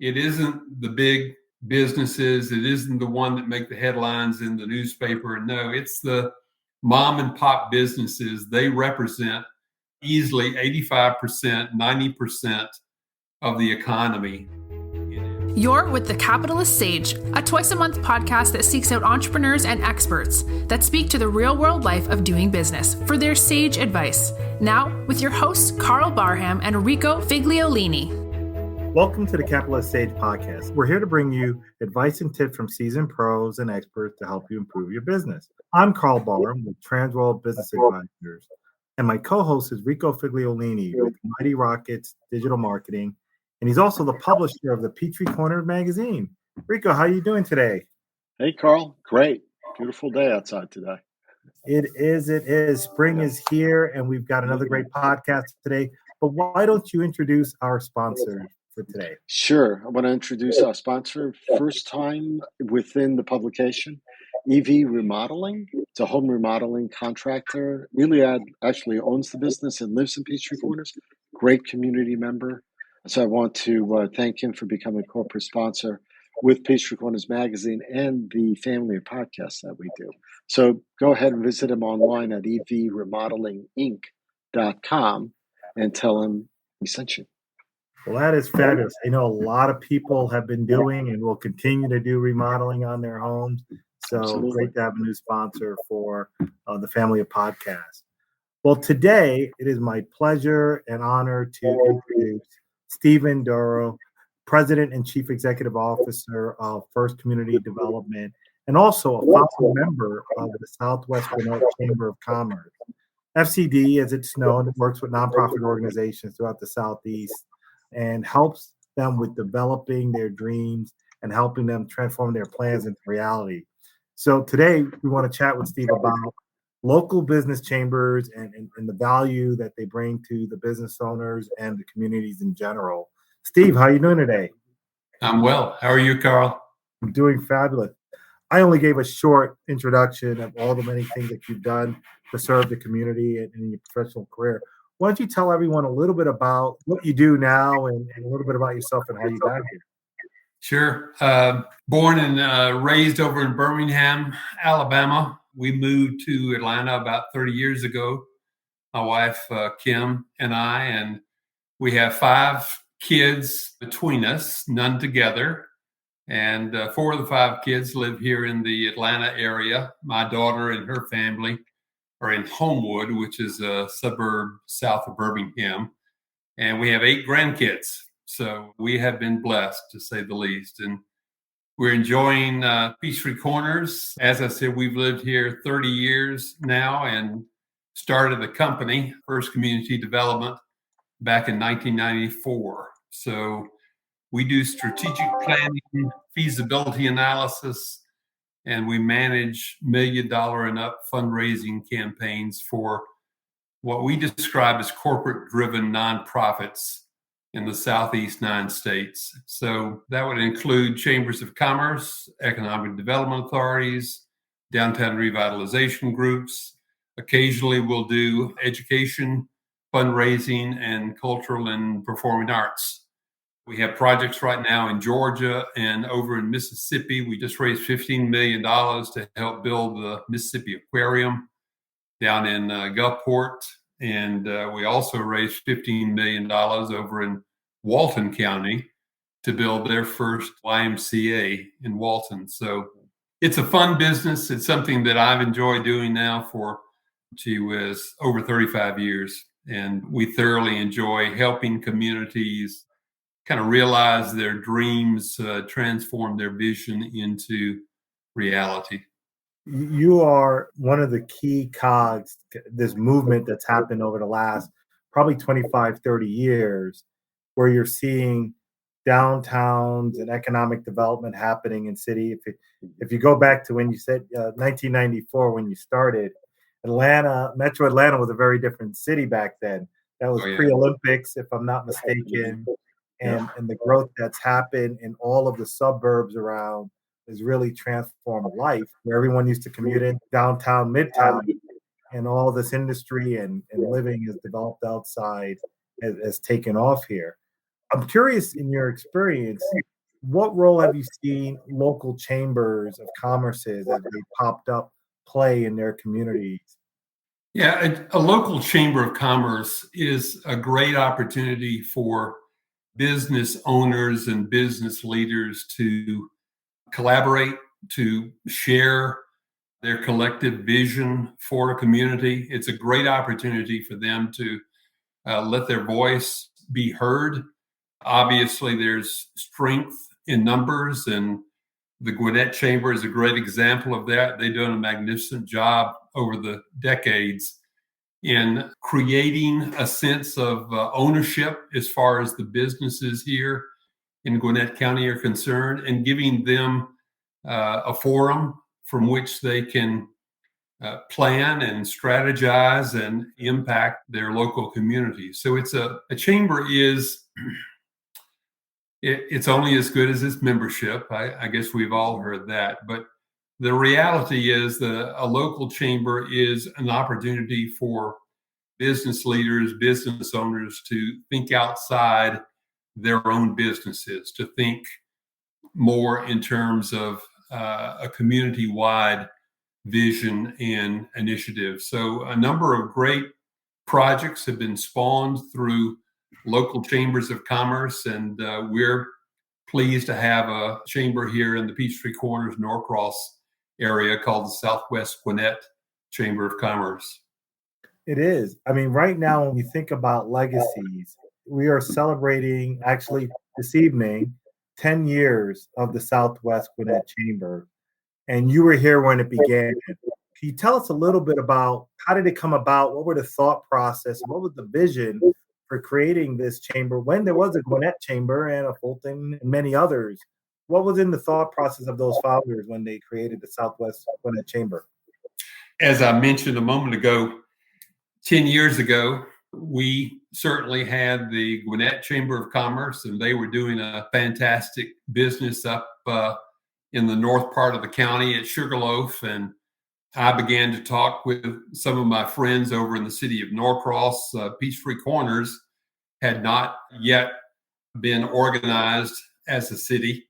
It isn't the big businesses. It isn't the one that make the headlines in the newspaper. No, it's the mom and pop businesses. They represent easily 85%, 90% of the economy. You're with The Capitalist Sage, a twice-a-month podcast that seeks out entrepreneurs and experts that speak to the real-world life of doing business for their sage advice. Now, with your hosts, Karl Barham and Rico Figliolini. Welcome to The Capitalist Sage podcast. We're here to bring you advice and tips from seasoned pros and experts to help you improve your business. I'm Karl Barham with Transworld Business Advisors, and my co-host is Rico Figliolini with Mighty Rockets Digital Marketing. And he's also the publisher of the Peachtree Corners magazine. Rico, how are you doing today? Hey, Karl. Great. Beautiful day outside today. It is. Spring is here, and we've got another great podcast today. But why don't you introduce our sponsor for today? Sure. I want to introduce our sponsor. First time within the publication, EV Remodeling. It's a home remodeling contractor. Really actually owns the business and lives in Peachtree Corners. Great community member. So I want to thank him for becoming a corporate sponsor with Peachtree Corners Magazine and the family of podcasts that we do. So go ahead and visit him online at evremodelinginc.com and tell him we sent you. Well, that is fabulous. I know a lot of people have been doing and will continue to do remodeling on their homes. So Absolutely. Great to have a new sponsor for the family of podcasts. Well, today it is my pleasure and honor to introduce Steve Dorough, President and Chief Executive Officer of First Community Development, and also a founding member of the Southwest Gwinnett Chamber of Commerce. FCD, as it's known, works with nonprofit organizations throughout the Southeast and helps them with developing their dreams and helping them transform their plans into reality. So today we want to chat with Steve about local business chambers and the value that they bring to the business owners and the communities in general. Steve, how are you doing today? I'm well. How are you, Karl? I'm doing fabulous. I only gave a short introduction of all the many things that you've done to serve the community in your professional career. Why don't you tell everyone a little bit about what you do now and a little bit about yourself and how you got here? Sure. Born and raised over in Birmingham, Alabama. We moved to Atlanta about 30 years ago, my wife, Kim, and I, and we have 5 kids between us, none together. And 4 of the 5 kids live here in the Atlanta area. My daughter and her family are in Homewood, which is a suburb south of Birmingham. And we have 8 grandkids. So we have been blessed, to say the least. And we're enjoying Peachtree Corners. As I said, we've lived here 30 years now and started the company, First Community Development, back in 1994. So we do strategic planning, feasibility analysis, and we manage $1 million and up fundraising campaigns for what we describe as corporate-driven nonprofits in the Southeast 9 states. So that would include chambers of commerce, economic development authorities, downtown revitalization groups. Occasionally we'll do education, fundraising, and cultural and performing arts. We have projects right now in Georgia and over in Mississippi. We just raised $15 million to help build the Mississippi Aquarium down in Gulfport. And we also raised $15 million over in Walton County to build their first YMCA in Walton. So it's a fun business. It's something that I've enjoyed doing now for, over 35 years. And we thoroughly enjoy helping communities kind of realize their dreams, transform their vision into reality. You are one of the key cogs, this movement that's happened over the last probably 25, 30 years, where you're seeing downtowns and economic development happening in city. If you go back to when you said 1994, when you started, Metro Atlanta was a very different city back then. That was pre-Olympics, if I'm not mistaken. And the growth that's happened in all of the suburbs around has really transformed life, where everyone used to commute in downtown, midtown, and all this industry and living is developed outside has taken off here. I'm curious, in your experience, What role have you seen local chambers of commerces as they popped up play in their communities? Yeah, a local chamber of commerce is a great opportunity for business owners and business leaders to collaborate, to share their collective vision for a community. It's a great opportunity for them to let their voice be heard. Obviously, there's strength in numbers, and the Gwinnett Chamber is a great example of that. They've done a magnificent job over the decades in creating a sense of ownership as far as the businesses here in Gwinnett County are concerned, and giving them a forum from which they can plan and strategize and impact their local communities. So it's a chamber is it's only as good as its membership. I guess we've all heard that, but the reality is that a local chamber is an opportunity for business leaders, business owners to think outside their own businesses, to think more in terms of a community-wide vision and initiative. So a number of great projects have been spawned through local chambers of commerce, and we're pleased to have a chamber here in the Peachtree Corners, Norcross area called the Southwest Gwinnett Chamber of Commerce. It is. I mean, right now, when you think about legacies, we are celebrating actually this evening 10 years of the Southwest Gwinnett Chamber. And you were here when it began. Can you tell us a little bit about how did it come about? What were the thought process? What was the vision for creating this chamber when there was a Gwinnett Chamber and a Fulton and many others? What was in the thought process of those founders when they created the Southwest Gwinnett Chamber? As I mentioned a moment ago, 10 years ago, we certainly had the Gwinnett Chamber of Commerce, and they were doing a fantastic business up in the north part of the county at Sugarloaf. And I began to talk with some of my friends over in the city of Norcross. Peachtree Corners had not yet been organized as a city.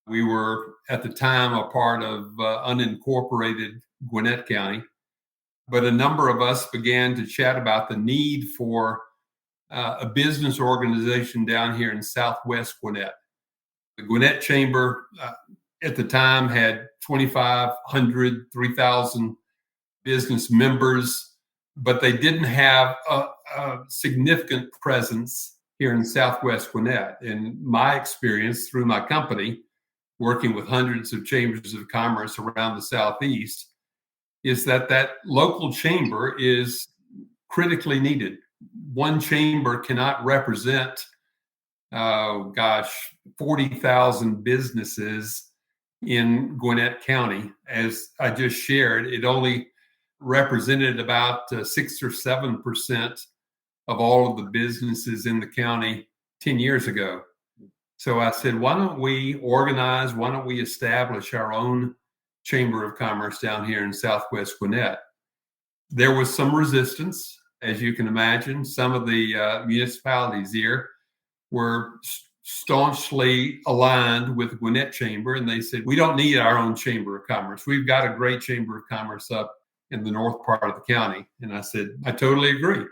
We were at the time a part of unincorporated Gwinnett County. But a number of us began to chat about the need for a business organization down here in Southwest Gwinnett. The Gwinnett Chamber at the time had 2,500, 3,000 business members, but they didn't have a significant presence here in Southwest Gwinnett. In my experience through my company, working with hundreds of chambers of commerce around the Southeast, is that local chamber is critically needed. One chamber cannot represent, 40,000 businesses in Gwinnett County. As I just shared, it only represented about 6 or 7% of all of the businesses in the county 10 years ago. So I said, why don't we organize, why don't we establish our own Chamber of Commerce down here in Southwest Gwinnett? There was some resistance, as you can imagine. Some of the municipalities here were staunchly aligned with the Gwinnett Chamber, and they said, we don't need our own Chamber of Commerce. We've got a great Chamber of Commerce up in the north part of the county. And I said, I totally agree,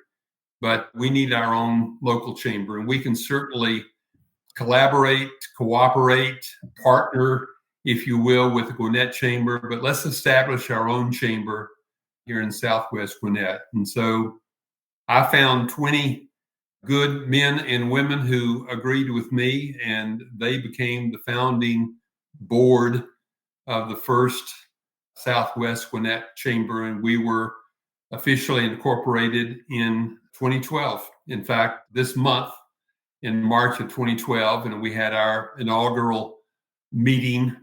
but we need our own local chamber, and we can certainly collaborate, cooperate, partner, if you will, with the Gwinnett Chamber, but let's establish our own chamber here in Southwest Gwinnett. And so I found 20 good men and women who agreed with me, and they became the founding board of the first Southwest Gwinnett Chamber, and we were officially incorporated in 2012. In fact, this month, in March of 2012, and we had our inaugural meeting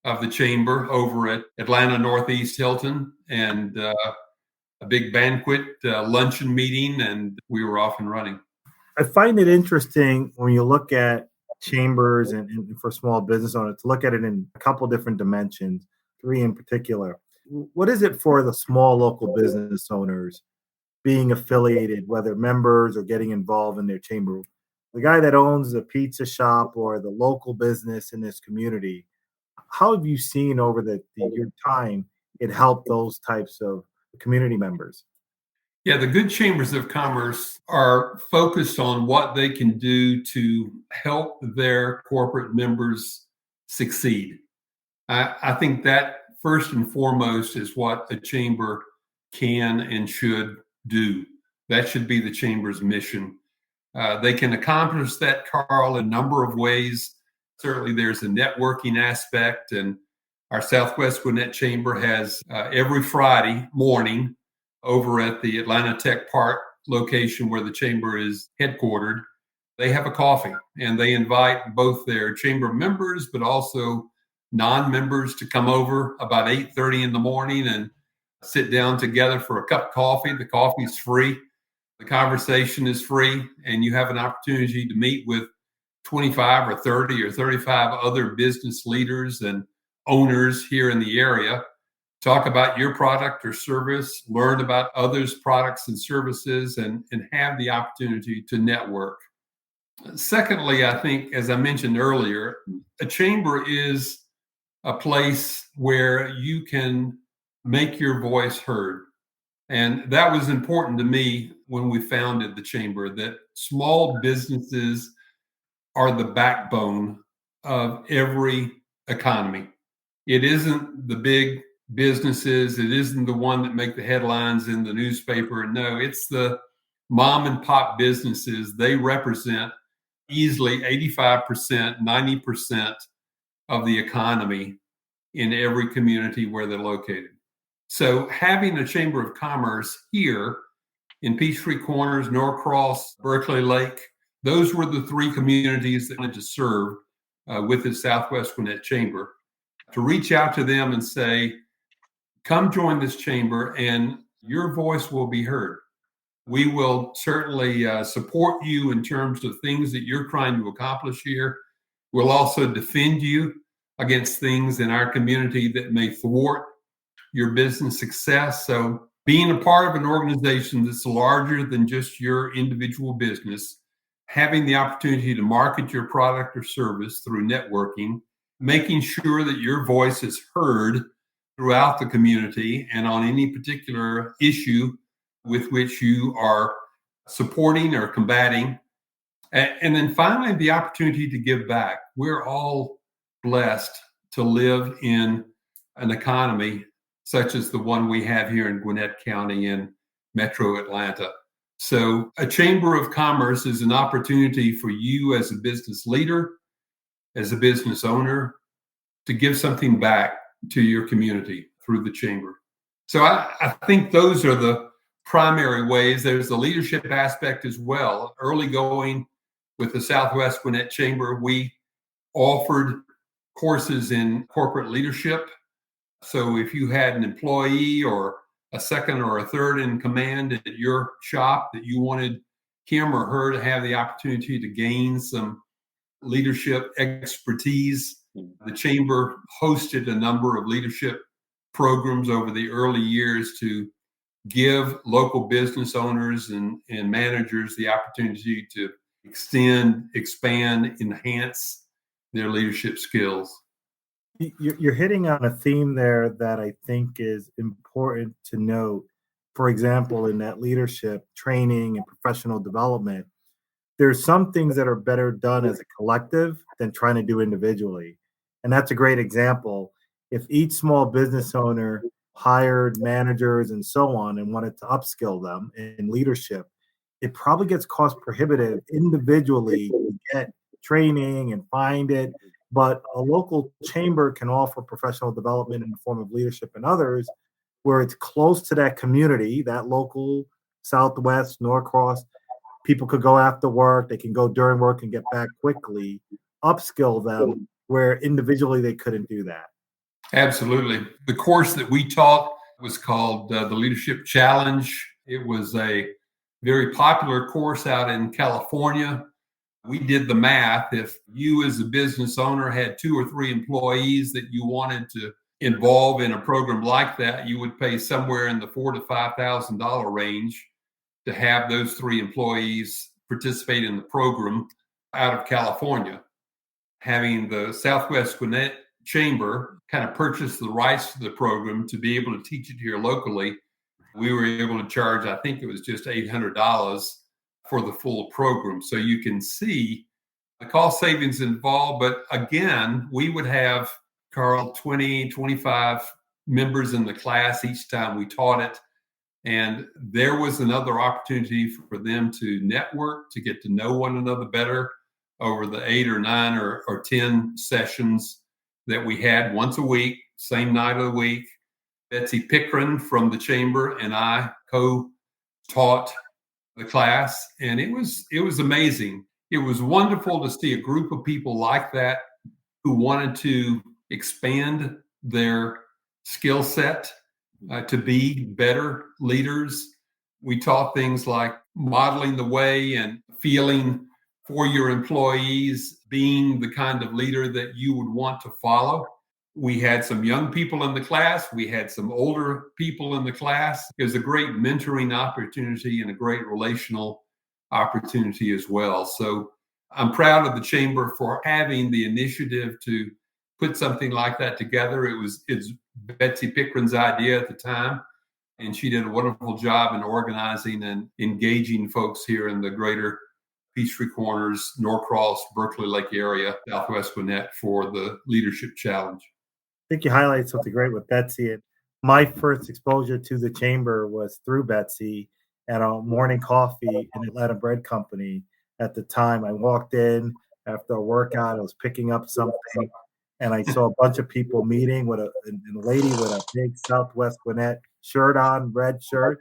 of the chamber over at Atlanta Northeast Hilton, and a big banquet luncheon meeting, and we were off and running. I find it interesting when you look at chambers and for small business owners to look at it in a couple different dimensions, 3 in particular. What is it for the small local business owners being affiliated, whether members or getting involved in their chamber? the guy that owns the pizza shop or the local business in this community, how have you seen over your time it helped those types of community members? Yeah, the good chambers of commerce are focused on what they can do to help their corporate members succeed. I think that first and foremost is what a chamber can and should do. That should be the chamber's mission. They can accomplish that, Karl, in a number of ways. Certainly, there's a networking aspect, and our Southwest Gwinnett Chamber has every Friday morning over at the Atlanta Tech Park location where the chamber is headquartered. They have a coffee, and they invite both their chamber members, but also non-members to come over about 8:30 in the morning and sit down together for a cup of coffee. The coffee is free. The conversation is free, and you have an opportunity to meet with 25 or 30 or 35 other business leaders and owners here in the area. Talk about your product or service, learn about others' products and services, and have the opportunity to network. Secondly, I think, as I mentioned earlier, a chamber is a place where you can make your voice heard. And that was important to me when we founded the chamber, that small businesses are the backbone of every economy. It isn't the big businesses. It isn't the one that make the headlines in the newspaper. No, it's the mom and pop businesses. They represent easily 85%, 90% of the economy in every community where they're located. So having a Chamber of Commerce here in Peachtree Corners, Norcross, Berkeley Lake, those were the three communities that wanted to serve with the Southwest Gwinnett Chamber, to reach out to them and say, come join this chamber and your voice will be heard. We will certainly support you in terms of things that you're trying to accomplish here. We'll also defend you against things in our community that may thwart your business success. So being a part of an organization that's larger than just your individual business, having the opportunity to market your product or service through networking, making sure that your voice is heard throughout the community and on any particular issue with which you are supporting or combating. And then finally, the opportunity to give back. We're all blessed to live in an economy such as the one we have here in Gwinnett County in Metro Atlanta. So a Chamber of Commerce is an opportunity for you as a business leader, as a business owner, to give something back to your community through the chamber. So I think those are the primary ways. There's the leadership aspect as well. Early going with the Southwest Gwinnett Chamber, we offered courses in corporate leadership. So if you had an employee or a second or a third in command at your shop that you wanted him or her to have the opportunity to gain some leadership expertise, the chamber hosted a number of leadership programs over the early years to give local business owners and managers the opportunity to extend, expand, enhance their leadership skills. You're hitting on a theme there that I think is important to note. For example, in that leadership training and professional development, there's some things that are better done as a collective than trying to do individually. And that's a great example. If each small business owner hired managers and so on and wanted to upskill them in leadership, it probably gets cost prohibitive individually to get training and find it. But a local chamber can offer professional development in the form of leadership and others where it's close to that community, that local Southwest, Norcross. People could go after work. They can go during work and get back quickly, upskill them where individually they couldn't do that. Absolutely. The course that we taught was called the Leadership Challenge. It was a very popular course out in California. We did the math. If you as a business owner had 2 or 3 employees that you wanted to involve in a program like that, you would pay somewhere in the $4,000 to $5,000 range to have those 3 employees participate in the program. out of California, having the Southwest Gwinnett Chamber kind of purchase the rights to the program to be able to teach it here locally. We were able to charge, I think it was just $800 for the full program. So you can see the cost savings involved. But again, we would have, Karl, 20, 25 members in the class each time we taught it. And there was another opportunity for them to network, to get to know one another better over the 8 or 9 or 10 sessions that we had once a week, same night of the week. Betsy Pickren from the chamber and I co-taught the class, and it was amazing. It was wonderful to see a group of people like that who wanted to expand their skill set to be better leaders. We taught things like modeling the way and feeling for your employees, being the kind of leader that you would want to follow. We had some young people in the class. We had some older people in the class. It was a great mentoring opportunity and a great relational opportunity as well. So I'm proud of the chamber for having the initiative to put something like that together. It's Betsy Pickren's idea at the time, and she did a wonderful job in organizing and engaging folks here in the greater Peachtree Corners, Norcross, Berkeley Lake area, Southwest Gwinnett for the leadership challenge. I think you highlighted something great with Betsy. And my first exposure to the chamber was through Betsy at a morning coffee in Atlanta Bread Company. At the time, I walked in after a workout. I was picking up something, and I saw a bunch of people meeting with a lady with a big Southwest Gwinnett shirt on, red shirt.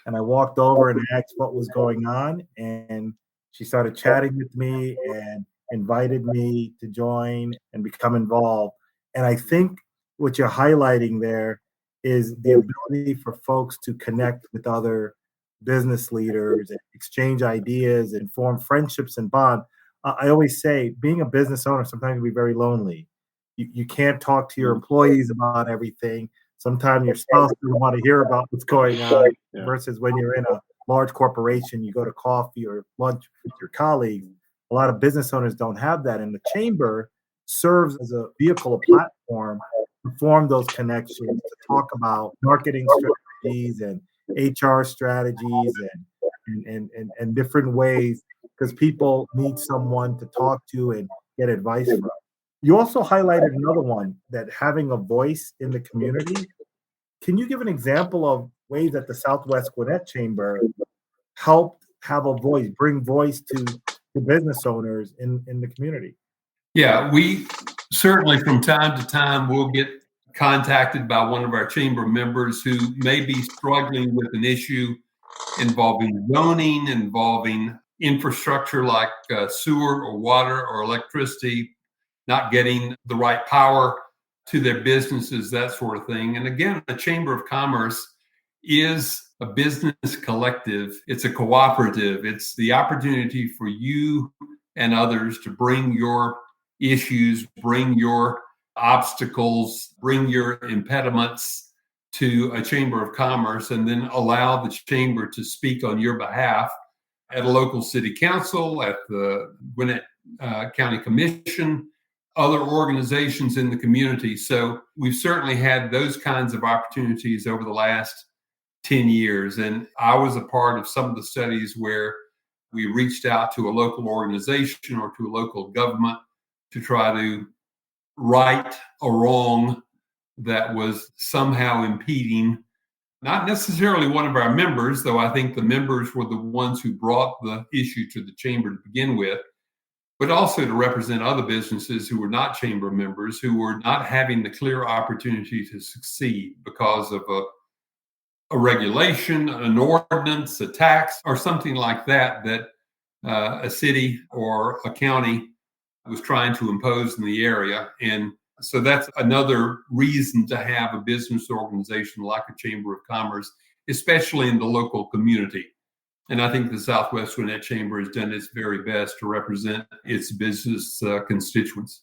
And I walked over and asked what was going on, and she started chatting with me and invited me to join and become involved. And I think what you're highlighting there is the ability for folks to connect with other business leaders and exchange ideas and form friendships and bond. I always say being a business owner sometimes can be very lonely. You can't talk to your employees about everything. Sometimes your spouse doesn't want to hear about what's going on versus when you're in a large corporation, you go to coffee or lunch with your colleagues. A lot of business owners don't have that. And the chamber serves as a vehicle, a platform to form those connections, to talk about marketing strategies and HR strategies and different ways, because people need someone to talk to and get advice from. You also highlighted another one, that having a voice in the community. Can you give an example of ways that the Southwest Gwinnett Chamber helped have a voice, bring voice to business owners in the community? Yeah, we certainly from time to time will get contacted by one of our chamber members who may be struggling with an issue involving zoning, involving infrastructure like sewer or water or electricity, not getting the right power to their businesses, that sort of thing. And again, the Chamber of Commerce is a business collective. It's a cooperative. It's the opportunity for you and others to bring your issues, bring your obstacles, bring your impediments to a Chamber of Commerce, and then allow the chamber to speak on your behalf at a local city council, at the Gwinnett County Commission, other organizations in the community. So we've certainly had those kinds of opportunities over the last 10 years. And I was a part of some of the studies where we reached out to a local organization or to a local government to try to right a wrong that was somehow impeding, not necessarily one of our members, though I think the members were the ones who brought the issue to the chamber to begin with, but also to represent other businesses who were not chamber members, who were not having the clear opportunity to succeed because of a regulation, an ordinance, a tax, or something like that, that a city or a county was trying to impose in the area. And so that's another reason to have a business organization like a Chamber of Commerce, especially in the local community. And I think the Southwest Gwinnett Chamber has done its very best to represent its business constituents.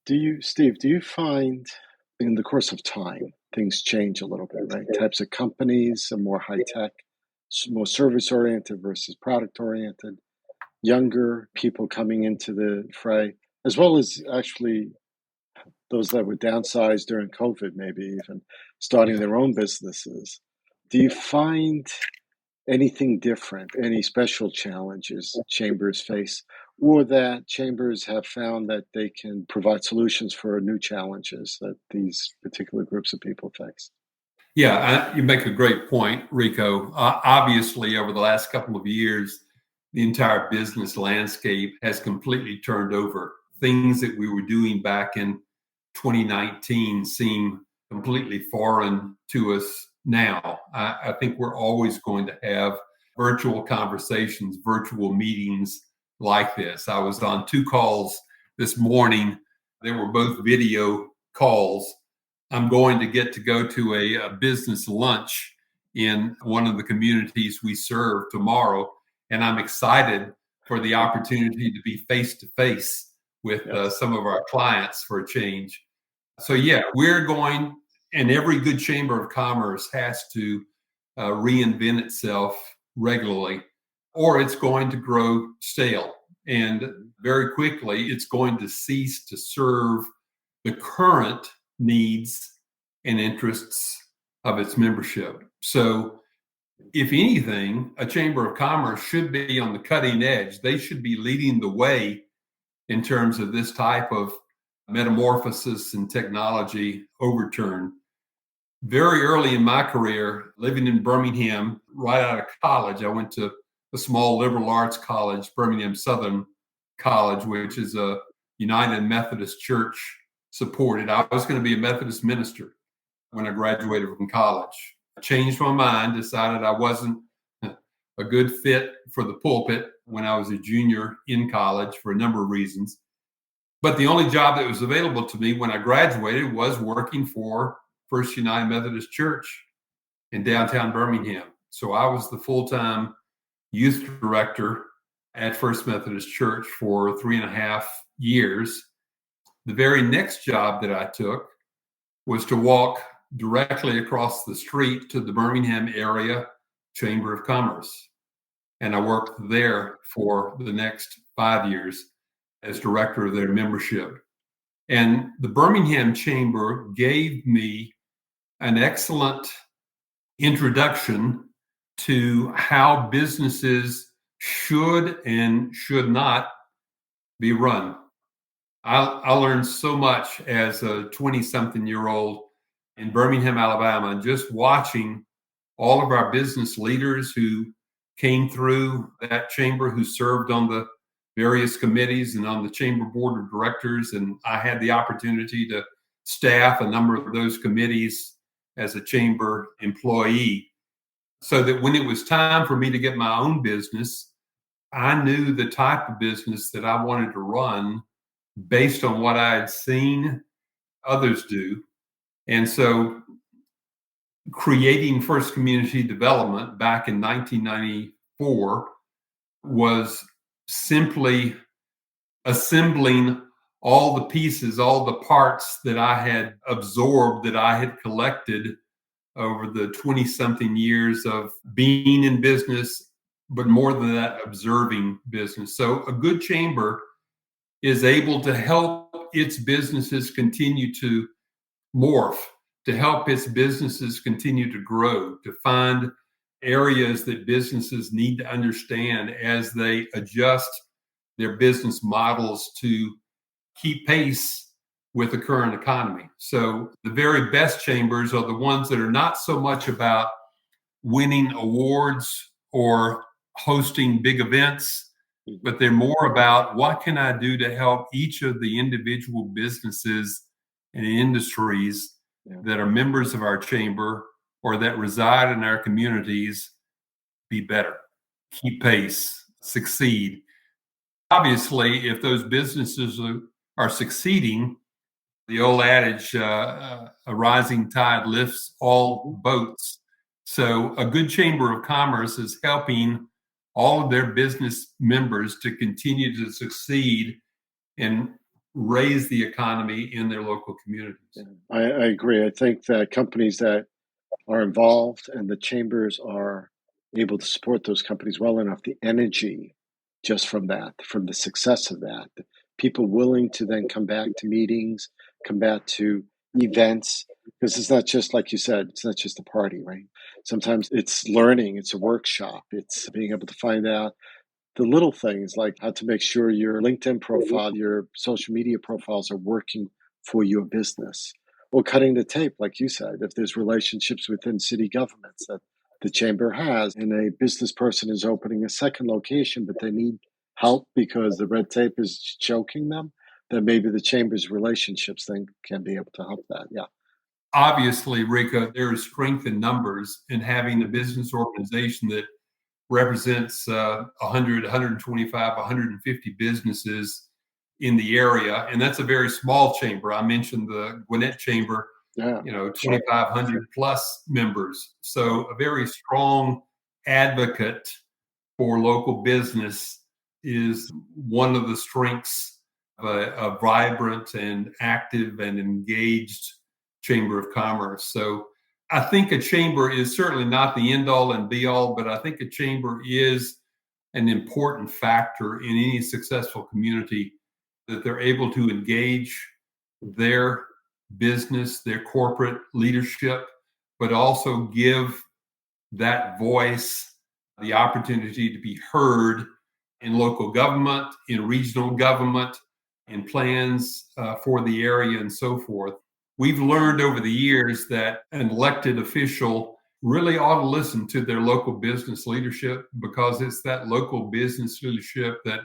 Steve, do you find in the course of time, things change a little bit, right? Types of companies are more high-tech, more service-oriented versus product-oriented. younger people coming into the fray, as well as actually those that would downsize during COVID, maybe even starting Yeah. their own businesses. Do you find anything different, any special challenges chambers face, or that chambers have found that they can provide solutions for new challenges that these particular groups of people face? Yeah, you make a great point, Rico. Obviously, over the last couple of years, the entire business landscape has completely turned over. Things that we were doing back in 2019 seem completely foreign to us now. I think we're always going to have virtual conversations, virtual meetings like this. I was on 2 calls this morning. They were both video calls. I'm going to go to a business lunch in one of the communities we serve tomorrow. And I'm excited for the opportunity to be face to face with some of our clients for a change. So, yeah, we're going, and every good chamber of commerce has to reinvent itself regularly, or it's going to grow stale. And very quickly, it's going to cease to serve the current needs and interests of its membership. So, if anything, a chamber of commerce should be on the cutting edge. They should be leading the way in terms of this type of metamorphosis and technology overturn. Very early in my career, living in Birmingham, right out of college, I went to a small liberal arts college, Birmingham Southern College, which is a United Methodist Church supported. I was going to be a Methodist minister when I graduated from college. I changed my mind, decided I wasn't a good fit for the pulpit when I was a junior in college for a number of reasons. But the only job that was available to me when I graduated was working for First United Methodist Church in downtown Birmingham. So I was the full-time youth director at First Methodist Church for 3.5 years. The very next job that I took was to walk directly across the street to the Birmingham Area Chamber of Commerce. And I worked there for the next 5 years as director of their membership. And the Birmingham Chamber gave me an excellent introduction to how businesses should and should not be run. I learned so much as a 20-something-year-old in Birmingham, Alabama, just watching all of our business leaders who came through that chamber, who served on the various committees and on the chamber board of directors. And I had the opportunity to staff a number of those committees as a chamber employee, so that when it was time for me to get my own business, I knew the type of business that I wanted to run based on what I had seen others do. And so creating First Community Development back in 1994 was simply assembling all the pieces, all the parts that I had absorbed, that I had collected over the 20-something years of being in business, but more than that, observing business. So a good chamber is able to help its businesses continue to morph, to help its businesses continue to grow, to find areas that businesses need to understand as they adjust their business models to keep pace with the current economy. So the very best chambers are the ones that are not so much about winning awards or hosting big events, but they're more about what can I do to help each of the individual businesses and industries that are members of our chamber or that reside in our communities be better, keep pace, succeed. Obviously, if those businesses are succeeding, the old adage, a rising tide lifts all boats. So a good chamber of commerce is helping all of their business members to continue to succeed and raise the economy in their local communities. I agree. I think that companies that are involved and the chambers are able to support those companies well enough, the energy just from that, from the success of that. People willing to then come back to meetings, come back to events, because it's not just, like you said, it's not just a party, right? Sometimes it's learning, it's a workshop, it's being able to find out the little things like how to make sure your LinkedIn profile, your social media profiles are working for your business. Or cutting the tape, like you said, if there's relationships within city governments that the chamber has, and a business person is opening a second location, but they need help because the red tape is choking them, then maybe the chamber's relationships then can be able to help that. Yeah. Obviously, Rico, there is strength in numbers in having a business organization that represents 100, 125, 150 businesses in the area. And that's a very small chamber. I mentioned the Gwinnett chamber, 2,500 plus members. So a very strong advocate for local business is one of the strengths of a vibrant and active and engaged Chamber of Commerce. So I think a chamber is certainly not the end all and be all, but I think a chamber is an important factor in any successful community, that they're able to engage their business, their corporate leadership, but also give that voice the opportunity to be heard in local government, in regional government, in plans for the area and so forth. We've learned over the years that an elected official really ought to listen to their local business leadership, because it's that local business leadership that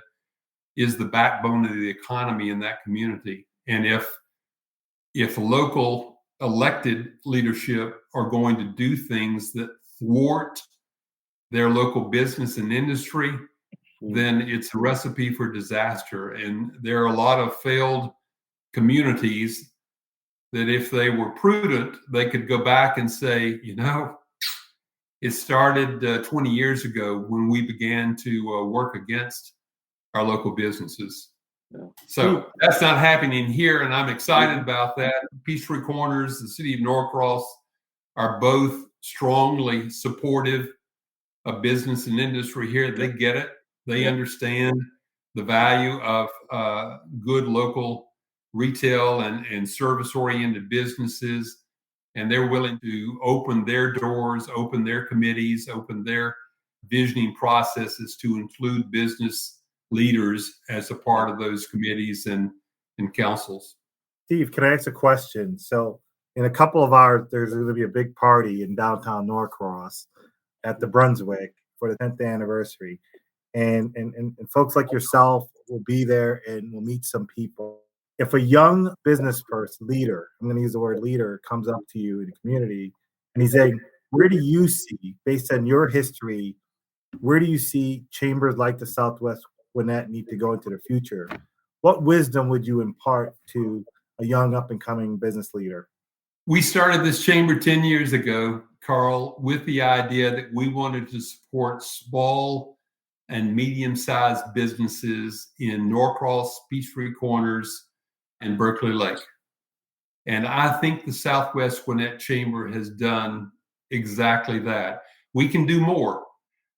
is the backbone of the economy in that community. And if local elected leadership are going to do things that thwart their local business and industry, then it's a recipe for disaster. And there are a lot of failed communities that if they were prudent, they could go back and say, it started 20 years ago when we began to work against our local businesses. Yeah. So that's not happening here, and I'm excited about that. Peachtree Corners, the city of Norcross, are both strongly supportive of business and industry here. They get it. They understand the value of good local retail and service-oriented businesses, and they're willing to open their doors, open their committees, open their visioning processes to include business leaders as a part of those committees and councils. Steve, can I ask a question? So in a couple of hours, there's going to be a big party in downtown Norcross at the Brunswick for the 10th anniversary. And folks like yourself will be there and we'll meet some people. If a young business person, leader, I'm going to use the word leader, comes up to you in the community and he's saying, where do you see, based on your history, where do you see chambers like the Southwest Gwinnett need to go into the future? What wisdom would you impart to a young up-and-coming business leader? We started this chamber 10 years ago, Karl, with the idea that we wanted to support small and medium-sized businesses in Norcross, Peachtree Corners, and Berkeley Lake. And I think the Southwest Gwinnett Chamber has done exactly that. We can do more.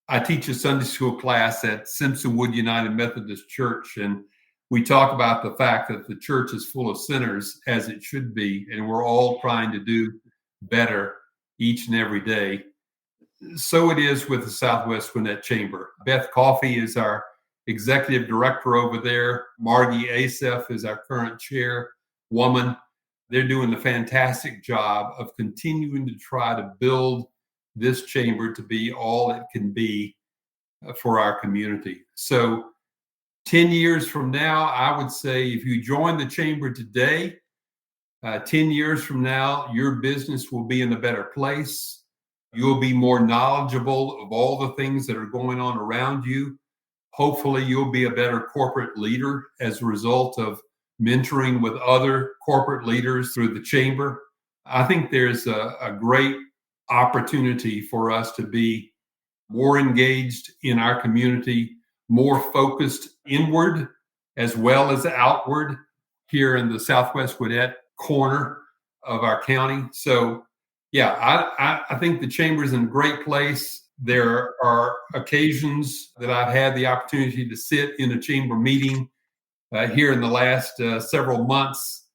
I teach a Sunday school class at Simpsonwood United Methodist Church, and we talk about the fact that the church is full of sinners, as it should be, and we're all trying to do better each and every day. So it is with the Southwest Gwinnett Chamber. Beth Coffey is our executive director over there. Margie Asef is our current chairwoman. They're doing a fantastic job of continuing to try to build this chamber to be all it can be for our community. So 10 years from now, I would say if you join the chamber today, 10 years from now, your business will be in a better place. You'll be more knowledgeable of all the things that are going on around you. Hopefully, you'll be a better corporate leader as a result of mentoring with other corporate leaders through the chamber. I think there's a great opportunity for us to be more engaged in our community, more focused inward as well as outward here in the Southwest Gwinnett corner of our county. So, yeah, I think the chamber's in a great place. There are occasions that I've had the opportunity to sit in a chamber meeting here in the last several months.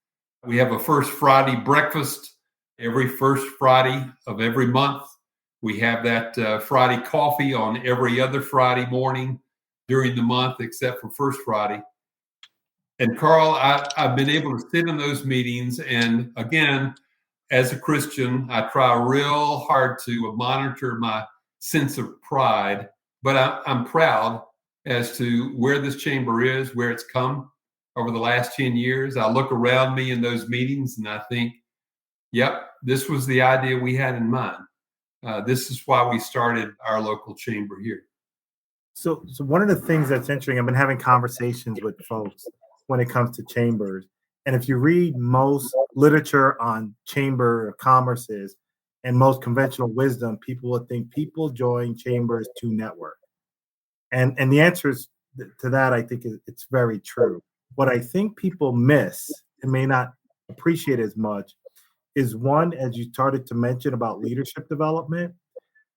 We have a first Friday breakfast every first Friday of every month. We have that Friday coffee on every other Friday morning during the month, except for First Friday. And Karl, I've been able to sit in those meetings. And again, as a Christian, I try real hard to monitor my sense of pride, but I'm proud as to where this chamber is, where it's come over the last 10 years. I look around me in those meetings and I think, yep, this was the idea we had in mind. This is why we started our local chamber here. So one of the things that's interesting, I've been having conversations with folks when it comes to chambers. And if you read most literature on chamber of commerces and most conventional wisdom, people will think people join chambers to network. And the answer is to that, I think it's very true. What I think people miss and may not appreciate as much is one, as you started to mention about leadership development.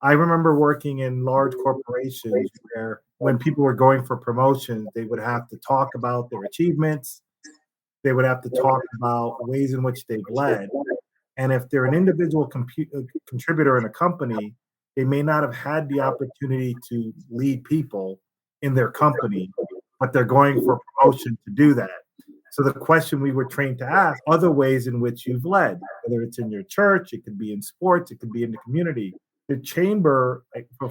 I remember working in large corporations where when people were going for promotions, they would have to talk about their achievements. They would have to talk about ways in which they've led. And if they're an individual contributor in a company, they may not have had the opportunity to lead people in their company, but they're going for promotion to do that. So the question we were trained to ask, other ways in which you've led, whether it's in your church, it could be in sports, it could be in the community. The chamber,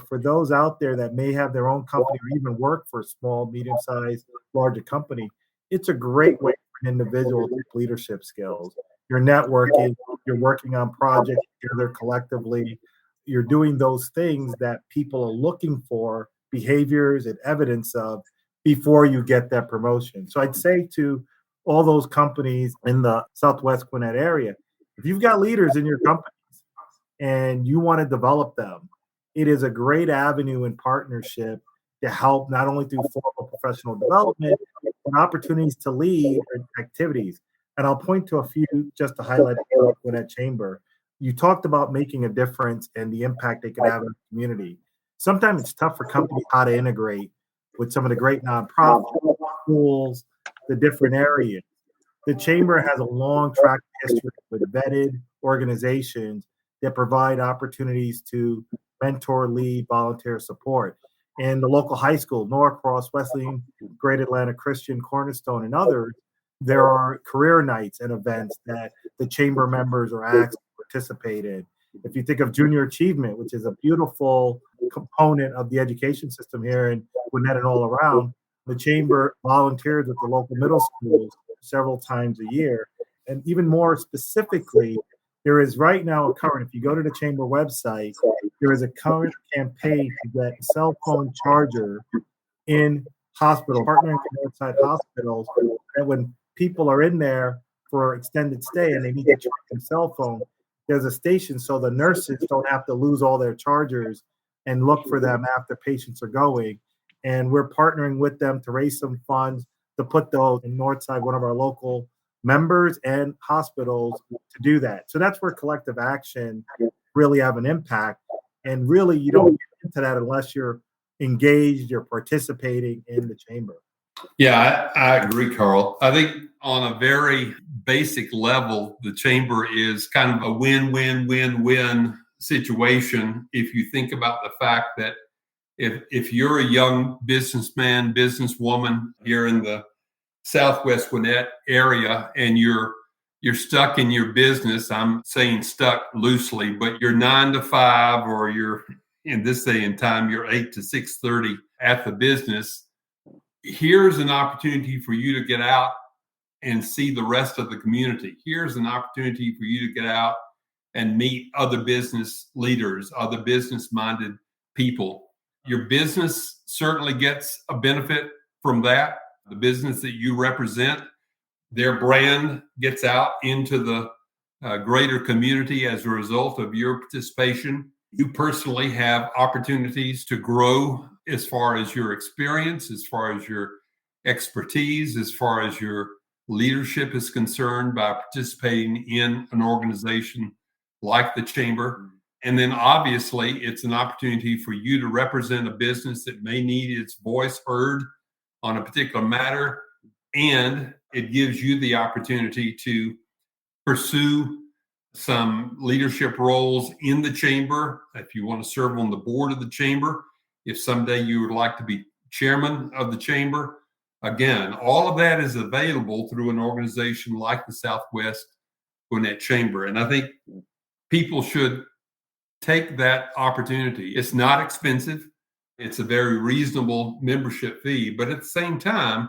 for those out there that may have their own company or even work for a small, medium-sized, larger company, it's a great way for an individual to get leadership skills. You're networking, you're working on projects together collectively, you're doing those things that people are looking for, behaviors and evidence of before you get that promotion. So I'd say to all those companies in the Southwest Gwinnett area, if you've got leaders in your companies and you want to develop them, it is a great avenue in partnership to help not only through formal professional development, but opportunities to lead activities. And I'll point to a few just to highlight the Gwinnett Chamber. You talked about making a difference and the impact they could have in the community. Sometimes it's tough for companies how to integrate with some of the great nonprofits, schools, the different areas. The Chamber has a long track history with vetted organizations that provide opportunities to mentor, lead, volunteer support. And the local high school, Norcross, Wesleyan, Great Atlanta Christian, Cornerstone, and others, there are career nights and events that the Chamber members are asked to participate in. If you think of junior achievement, which is a beautiful component of the education system here in Gwinnett and all around, the Chamber volunteers with the local middle schools several times a year. And even more specifically, there is right now a current, if you go to the Chamber website, there is a current campaign to get cell phone charger in hospitals, partnering with outside hospitals, that when people are in there for extended stay and they need to charge their cell phone, there's a station so the nurses don't have to lose all their chargers and look for them after patients are going. And we're partnering with them to raise some funds to put those in Northside, one of our local members and hospitals to do that. So that's where collective action really have an impact. And really, you don't get into that unless you're engaged, you're participating in the Chamber. Yeah, I agree, Karl. I think on a very basic level, the Chamber is kind of a win-win-win-win situation. If you think about the fact that if you're a young businessman, businesswoman here in the Southwest Gwinnett area and you're stuck in your business, I'm saying stuck loosely, but you're 9 to 5 or you're in this day and time, you're 8 to 6:30 at the business. Here's an opportunity for you to get out and see the rest of the community. Here's an opportunity for you to get out and meet other business leaders, other business-minded people. Your business certainly gets a benefit from that. The business that you represent, their brand gets out into the greater community as a result of your participation. You personally have opportunities to grow as far as your experience, as far as your expertise, as far as your leadership is concerned by participating in an organization like the Chamber. And then obviously it's an opportunity for you to represent a business that may need its voice heard on a particular matter. And it gives you the opportunity to pursue some leadership roles in the chamber. If you want to serve on the board of the chamber, if someday you would like to be chairman of the chamber, again, all of that is available through an organization like the Southwest Gwinnett Chamber. And I think people should take that opportunity. It's not expensive. It's a very reasonable membership fee, but at the same time,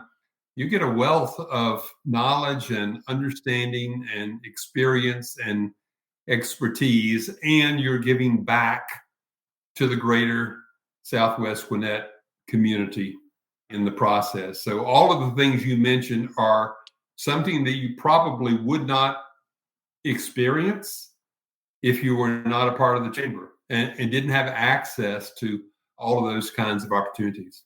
you get a wealth of knowledge and understanding and experience and expertise, and you're giving back to the greater Southwest Gwinnett community in the process. So all of the things you mentioned are something that you probably would not experience if you were not a part of the chamber and didn't have access to all of those kinds of opportunities.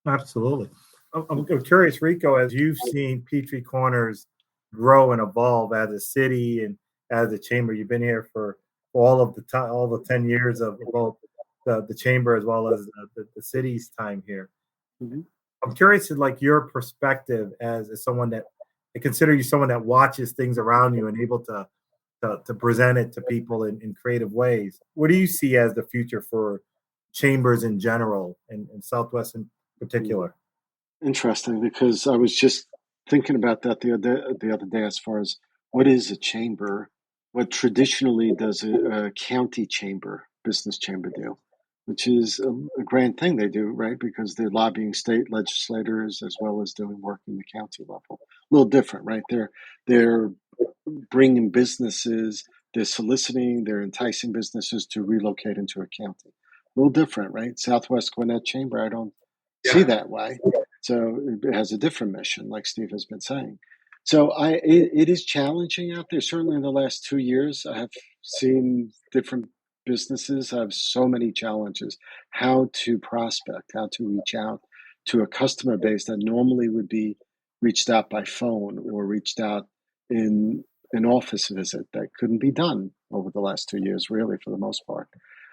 Absolutely. I'm curious, Rico, as you've seen Petrie Corners grow and evolve as a city and as a chamber, you've been here for all of the time, all the 10 years of both the chamber as well as the city's time here. Mm-hmm. I'm curious, like your perspective as someone that I consider you someone that watches things around you and able to present it to people in creative ways. What do you see as the future for chambers in general and Southwest in particular? Interesting, because I was just thinking about that the other day as far as what is a chamber? What traditionally does a county chamber, business chamber do? Which is a grand thing they do, right? Because they're lobbying state legislators as well as doing work in the county level. A little different, right? They're bringing businesses, they're soliciting, they're enticing businesses to relocate into a county. A little different, right? Southwest Gwinnett Chamber, I don't see that way. So it has a different mission, like Steve has been saying. So it is challenging out there. Certainly in the last 2 years, I have seen different businesses have so many challenges. How to prospect, how to reach out to a customer base that normally would be reached out by phone or reached out in an office visit that couldn't be done over the last 2 years, really, for the most part.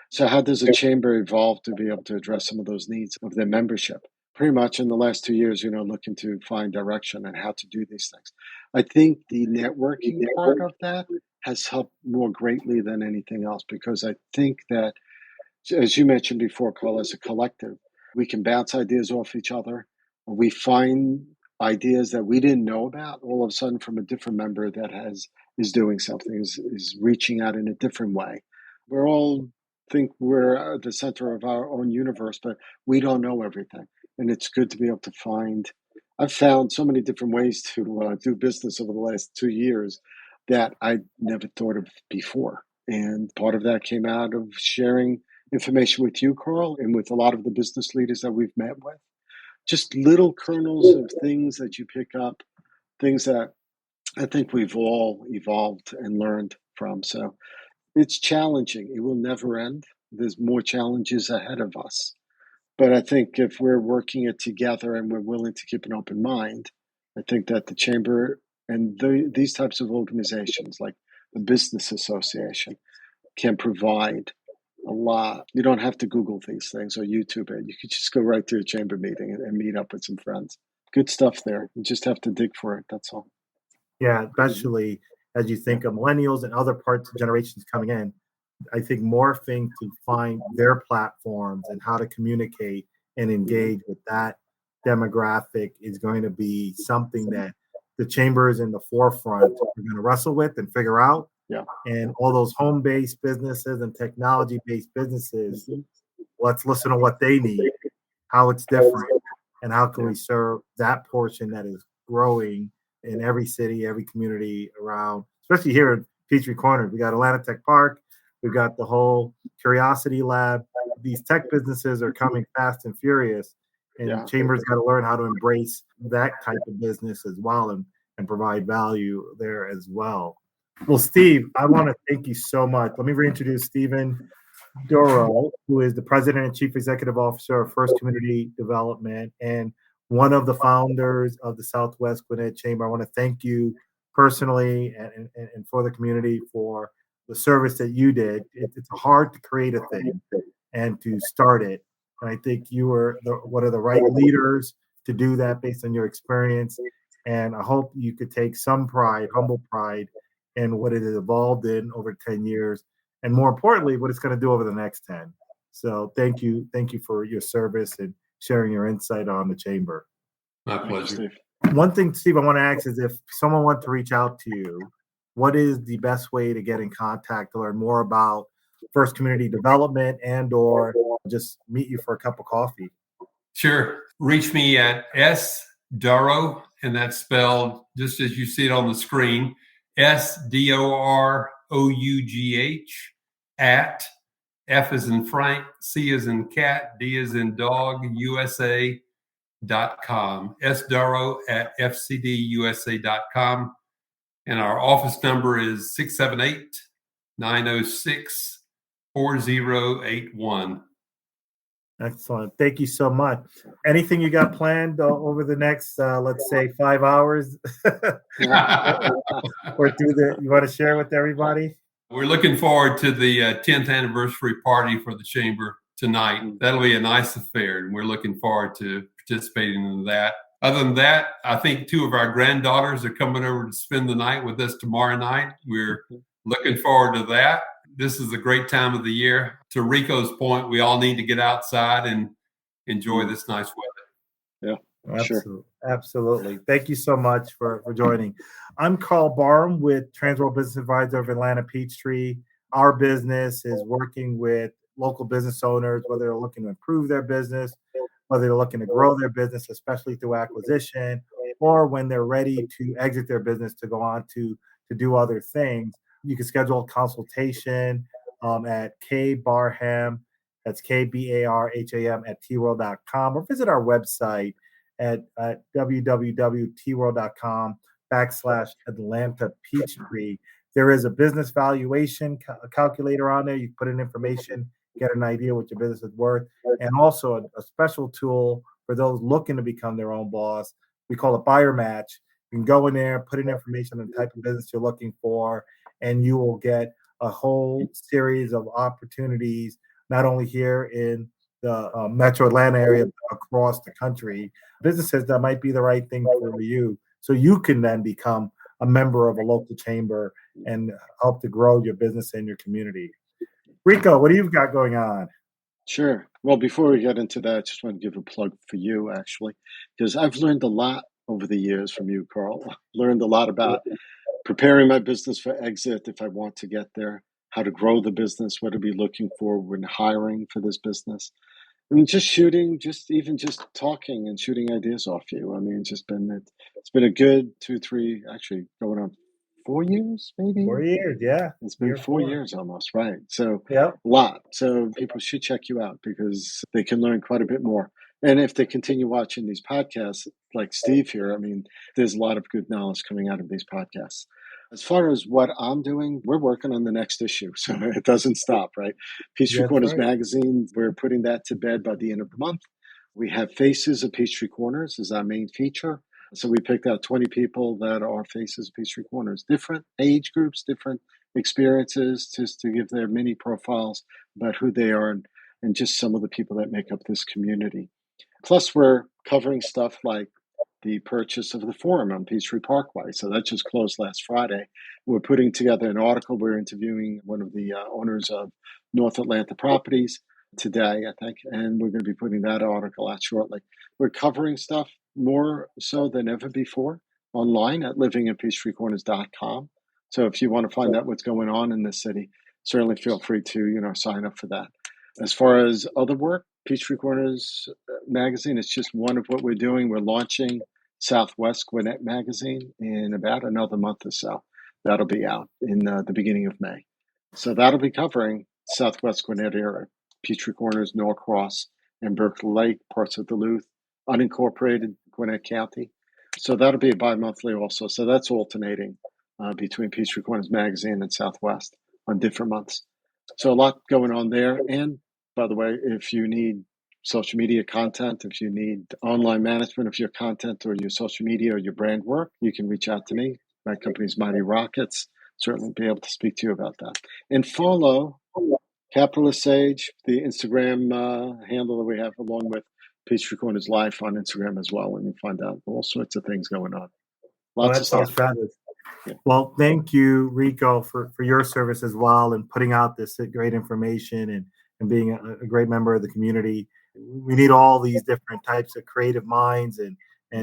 So how does a chamber evolve to be able to address some of those needs of their membership? Pretty much in the last 2 years, looking to find direction and how to do these things. I think the networking part of that has helped more greatly than anything else, because I think that, as you mentioned before, Karl, as a collective, we can bounce ideas off each other. We find ideas that we didn't know about all of a sudden from a different member that is doing something, is reaching out in a different way. We're all think we're at the center of our own universe, but we don't know everything. And it's good to be able to find. I've found so many different ways to do business over the last 2 years that I never thought of before. And part of that came out of sharing information with you, Karl, and with a lot of the business leaders that we've met with. Just little kernels of things that you pick up, things that I think we've all evolved and learned from. So it's challenging. It will never end. There's more challenges ahead of us. But I think if we're working it together and we're willing to keep an open mind, I think that the chamber and these types of organizations like the Business Association can provide a lot. You don't have to Google these things or YouTube it. You could just go right to a chamber meeting and meet up with some friends. Good stuff there. You just have to dig for it. That's all. Yeah, especially as you think of millennials and other parts of generations coming in, I think morphing to find their platforms and how to communicate and engage with that demographic is going to be something that the chamber is in the forefront. We're going to wrestle with and figure out. Yeah. And all those home-based businesses and technology-based businesses, let's listen to what they need, how it's different, and how can we serve that portion that is growing in every city, every community around, especially here in Petrie Corners. We got Atlanta Tech Park. We've got the whole Curiosity Lab. These tech businesses are coming fast and furious, and Chambers got to learn how to embrace that type of business as well and provide value there as well. Well, Steve, I want to thank you so much. Let me reintroduce Stephen Dorough, who is the President and Chief Executive Officer of First Community Development and one of the founders of the Southwest Gwinnett Chamber. I want to thank you personally and for the community for the service that you did. It's hard to create a thing and to start it. And I think you were one of the right leaders to do that based on your experience. And I hope you could take some pride, humble pride, in what it has evolved in over 10 years. And more importantly, what it's going to do over the next 10. So thank you. Thank you for your service and sharing your insight on the chamber. My pleasure. One thing, Steve, I want to ask is if someone wants to reach out to you, what is the best way to get in contact to learn more about First Community Development and or just meet you for a cup of coffee? Sure. Reach me at S. Dorough, and that's spelled just as you see it on the screen, SDOROUGH at F as in Frank, C as in cat, D as in dog, USA.com. SDorough at FCDUSA.com. And our office number is 678-906-4081. Excellent. Thank you so much. Anything you got planned over the next, let's say, 5 hours? Or you want to share with everybody? We're looking forward to the 10th anniversary party for the Chamber tonight. That'll be a nice affair, and we're looking forward to participating in that. Other than that, I think 2 of our granddaughters are coming over to spend the night with us tomorrow night. We're looking forward to that. This is a great time of the year. To Rico's point, we all need to get outside and enjoy this nice weather. Yeah, sure. Absolutely. Thank you so much for joining. I'm Karl Barham with Transworld Business Advisor of Atlanta Peachtree. Our business is working with local business owners, whether they're looking to improve their business, whether they're looking to grow their business, especially through acquisition, or when they're ready to exit their business to go on to do other things. You can schedule a consultation at K Barham, that's KBARHAM at tworld.com, or visit our website at www.tworld.com/Atlanta Peachtree. There is a business valuation calculator on there. You put in information, get an idea what your business is worth, and also a special tool for those looking to become their own boss. We call it Buyer Match. You can go in there, put in information on the type of business you're looking for, and you will get a whole series of opportunities, not only here in the Metro Atlanta area, but across the country, businesses that might be the right thing for you. So you can then become a member of a local chamber and help to grow your business and your community. Rico, what do you got going on? Sure. Well, before we get into that, I just want to give a plug for you, actually, because I've learned a lot over the years from you, Karl. Learned a lot about preparing my business for exit if I want to get there, how to grow the business, what to be looking for when hiring for this business. I mean, just talking and shooting ideas off you. I mean, it's been a good 2, 3, actually going on 4 years, maybe. 4 years, yeah. It's been 4 years almost, right? So a lot. So people should check you out because they can learn quite a bit more. And if they continue watching these podcasts, like Steve here, I mean, there's a lot of good knowledge coming out of these podcasts. As far as what I'm doing, we're working on the next issue. So it doesn't stop, right? Peachtree Corners Magazine, we're putting that to bed by the end of the month. We have Faces of Peachtree Corners as our main feature. So we picked out 20 people that are faces of Peachtree Corners, different age groups, different experiences, just to give their mini profiles about who they are and just some of the people that make up this community. Plus, we're covering stuff like the purchase of the Forum on Peachtree Parkway. So that just closed last Friday. We're putting together an article. We're interviewing one of the owners of North Atlanta Properties today, I think, and we're going to be putting that article out shortly. We're covering stuff more so than ever before online at livinginpeachtreecorners.com. So if you want to find out what's going on in this city, certainly feel free to, sign up for that. As far as other work, Peachtree Corners Magazine is just one of what we're doing. We're launching Southwest Gwinnett Magazine in about another month or so. That'll be out in the beginning of May. So that'll be covering Southwest Gwinnett area, Peachtree Corners, Norcross, and Berkeley Lake, parts of Duluth, unincorporated Gwinnett County. So that'll be bi-monthly also. So that's alternating between Peachtree Corners Magazine and Southwest on different months. So a lot going on there. And by the way, if you need social media content, if you need online management of your content or your social media or your brand work, you can reach out to me. My company's Mighty Rockets. certainly be able to speak to you about that. And follow Capitalist Sage, the Instagram handle that we have, along with Peachtree Corners Life on Instagram as well, and you find out all sorts of things going on. Lots of stuff. Fabulous. Yeah. Well, thank you, Rico, for your service as well and putting out this great information and being a great member of the community. We need all these different types of creative minds and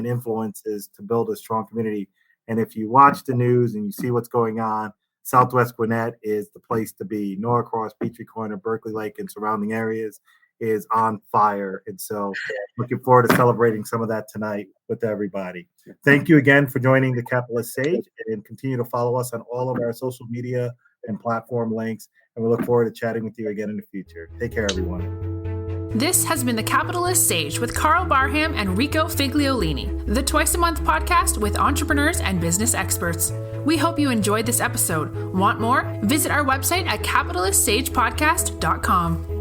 influences to build a strong community. And if you watch the news and you see what's going on, Southwest Gwinnett is the place to be. Norcross, Peachtree Corner, Berkeley Lake, and surrounding areas is on fire. And so looking forward to celebrating some of that tonight with everybody. Thank you again for joining the Capitalist Sage, and continue to follow us on all of our social media and platform links. And we look forward to chatting with you again in the future. Take care, everyone. This has been the Capitalist Sage with Karl Barham and Rico Figliolini, the twice-a-month podcast with entrepreneurs and business experts. We hope you enjoyed this episode. Want more? Visit our website at capitalistsagepodcast.com.